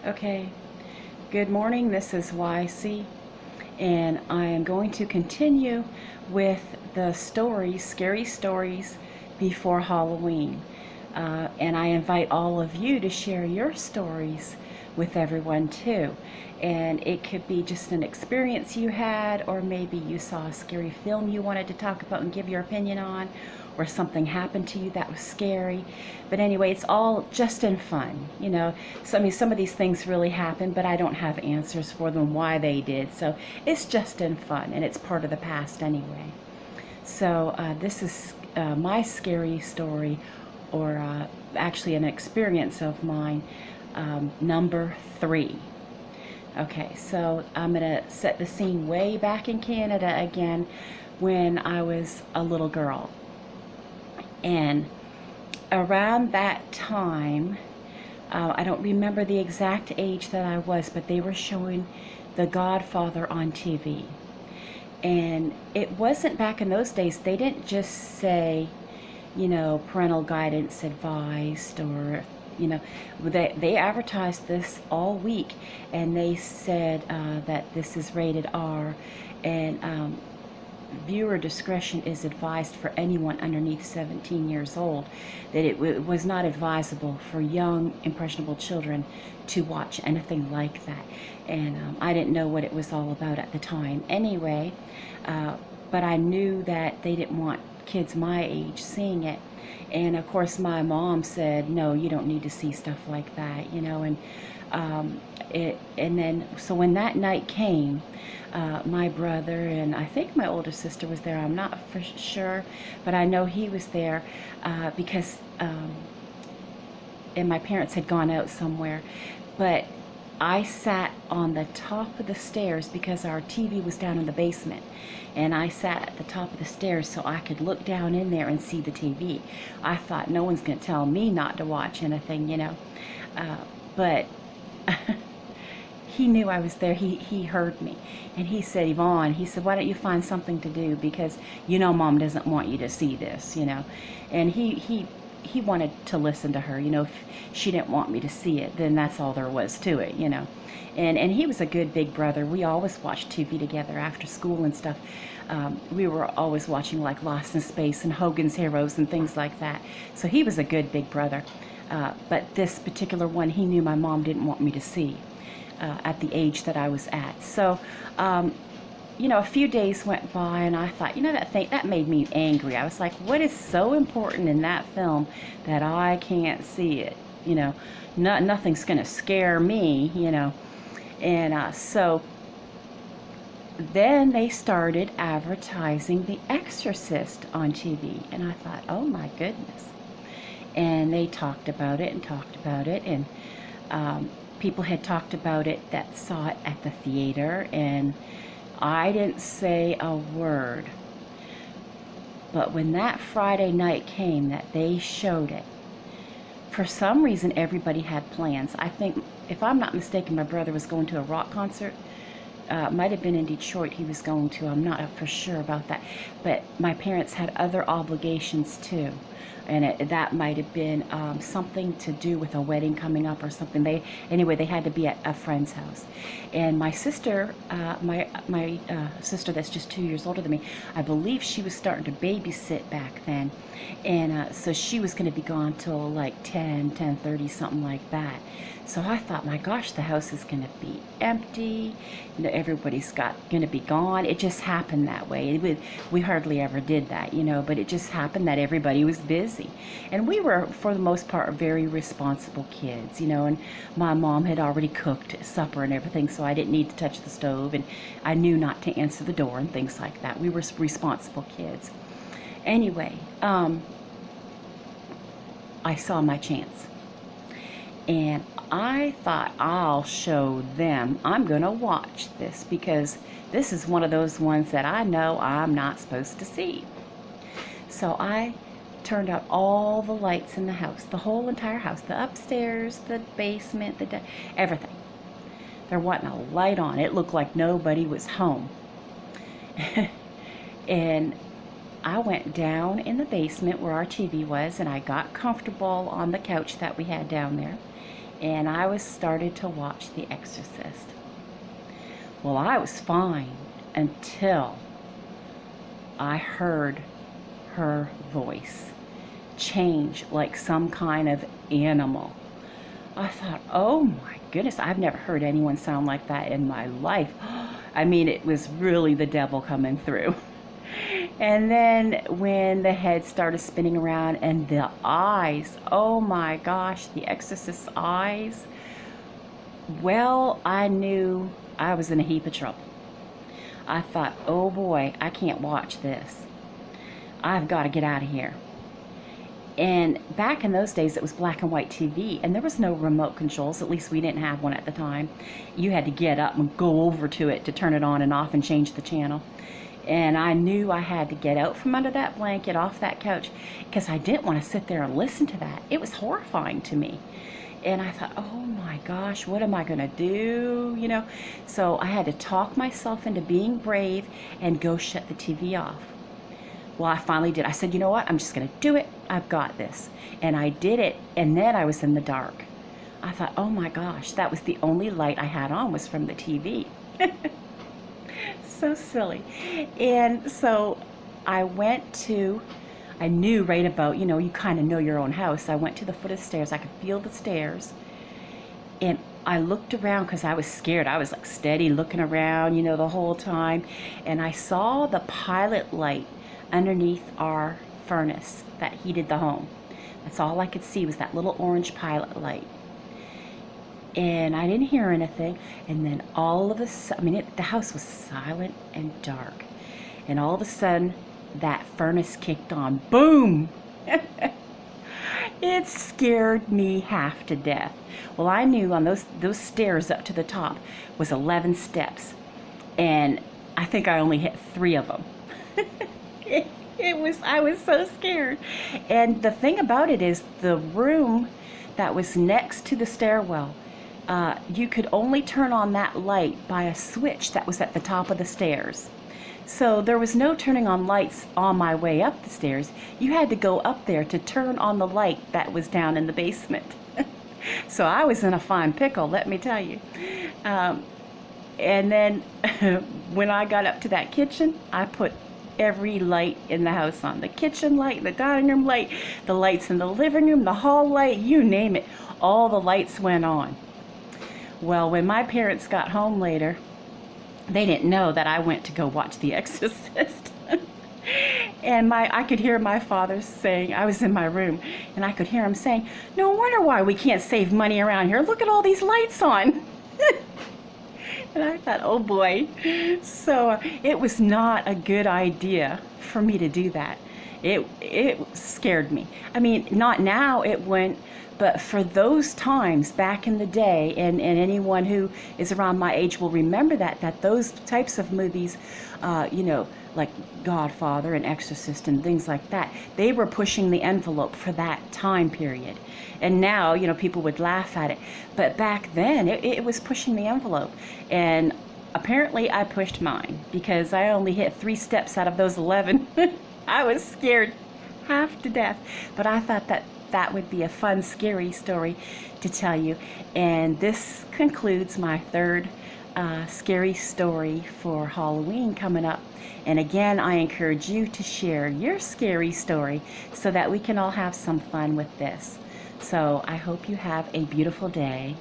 Okay, good morning. This is YC, and I am going to continue with the stories, scary stories before Halloween. And I invite all of you to share your stories with everyone too. And it could be just an experience you had, or maybe you saw a scary film you wanted to talk about and give your opinion on, or something happened to you that was scary. But anyway, it's all just in fun, you know. So I mean, some of these things really happened, but I don't have answers for them why they did. So it's just in fun, and it's part of the past anyway. So this is my scary story, or actually an experience of mine, number 3. Okay, so I'm going to set the scene way back in Canada again when I was a little girl. And around that time, I don't remember the exact age that I was, but they were showing The Godfather on TV. And it wasn't back in those days, they didn't just say, you know, parental guidance advised, or, you know, they advertised this all week, and they said that this is rated R, and viewer discretion is advised for anyone underneath 17 years old, that it was not advisable for young, impressionable children to watch anything like that. And I didn't know what it was all about at the time anyway, but I knew that they didn't want kids my age seeing it. And of course, my mom said, no, you don't need to see stuff like that, you know. And and then, so when that night came, my brother and I think my older sister was there. I'm not for sure, but I know he was there because, and my parents had gone out somewhere. But I sat on the top of the stairs because our TV was down in the basement. And I sat at the top of the stairs so I could look down in there and see the TV. I thought no one's going to tell me not to watch anything, you know. But he knew I was there. He heard me. And he said, Yvonne, he said, why don't you find something to do? Because, you know, Mom doesn't want you to see this, you know. And he wanted to listen to her, you know. If she didn't want me to see it, then that's all there was to it, you know. And he was a good big brother. We always watched TV together after school and stuff. We were always watching like Lost in Space and Hogan's Heroes and things like that. So he was a good big brother. But this particular one, he knew my mom didn't want me to see at the age that I was at. So, you know, a few days went by, and I thought, you know, that made me angry. I was like, what is so important in that film that I can't see it? You know, nothing's going to scare me, you know. And so then they started advertising The Exorcist on TV, and I thought, oh my goodness. And they talked about it and talked about it, and people had talked about it that saw it at the theater, and I didn't say a word. But when that Friday night came that they showed it, for some reason everybody had plans. I think, if I'm not mistaken, my brother was going to a rock concert. Might have been in Detroit he was going to. I'm not for sure about that. But my parents had other obligations too. And that might have been something to do with a wedding coming up or something. Anyway, they had to be at a friend's house. And my sister, my sister that's just 2 years older than me, I believe she was starting to babysit back then. And so she was going to be gone till like 10:30, something like that. So I thought, my gosh, the house is going to be empty. You know, everybody's going to be gone. It just happened that way. We hardly ever did that, you know, but it just happened that everybody was busy. And we were, for the most part, very responsible kids, you know, and my mom had already cooked supper and everything, so I didn't need to touch the stove, and I knew not to answer the door and things like that. We were responsible kids. Anyway, I saw my chance. And I thought, I'll show them. I'm going to watch this because this is one of those ones that I know I'm not supposed to see. So I turned out all the lights in the house, the whole entire house, the upstairs, the basement, everything. There wasn't a light on. It looked like nobody was home. And I went down in the basement where our TV was, and I got comfortable on the couch that we had down there. and I was started to watch The Exorcist. Well, I was fine until I heard her voice change like some kind of animal. I thought, oh my goodness, I've never heard anyone sound like that in my life. I mean, it was really the devil coming through. And then when the head started spinning around and the eyes, oh my gosh, the Exorcist's eyes, well, I knew I was in a heap of trouble. I thought, oh boy, I can't watch this. I've got to get out of here. And back in those days, it was black and white TV, and there was no remote controls. At least we didn't have one at the time. You had to get up and go over to it to turn it on and off and change the channel. And I knew I had to get out from under that blanket, off that couch, because I didn't want to sit there and listen to that. It was horrifying to me. And I thought, oh my gosh, what am I going to do? You know, so I had to talk myself into being brave and go shut the TV off. Well, I finally did. I said, you know what? I'm just going to do it. I've got this. And I did it. And then I was in the dark. I thought, oh my gosh, that was the only light I had on was from the TV. So silly. And so I knew right about, you know, you kind of know your own house. I went to the foot of the stairs. I could feel the stairs. And I looked around because I was scared. I was like steady looking around, you know, the whole time. And I saw the pilot light underneath our furnace that heated the home. That's all I could see was that little orange pilot light. And I didn't hear anything. And then all of a sudden, I mean, the house was silent and dark. And all of a sudden, that furnace kicked on. Boom! It scared me half to death. Well, I knew on those stairs up to the top was 11 steps. And I think I only hit 3 of them. I was so scared. And the thing about it is the room that was next to the stairwell, you could only turn on that light by a switch that was at the top of the stairs. So there was no turning on lights on my way up the stairs. You had to go up there to turn on the light that was down in the basement. So I was in a fine pickle, let me tell you. And then when I got up to that kitchen, I put every light in the house on. The kitchen light, the dining room light, the lights in the living room, the hall light, you name it. All the lights went on. Well, when my parents got home later, they didn't know that I went to go watch The Exorcist. And I could hear my father saying, I was in my room, and I could hear him saying, no wonder why we can't save money around here. Look at all these lights on. And I thought, oh boy. So it was not a good idea for me to do that. It scared me. I mean, not now, it went, but for those times back in the day, and anyone who is around my age will remember that those types of movies, you know, like Godfather and Exorcist and things like that, they were pushing the envelope for that time period. And now, you know, people would laugh at it. But back then, it was pushing the envelope. And apparently I pushed mine because I only hit 3 steps out of those 11. I was scared half to death. But I thought that would be a fun, scary story to tell you. And this concludes my 3rd scary story for Halloween coming up. And again, I encourage you to share your scary story so that we can all have some fun with this. So I hope you have a beautiful day.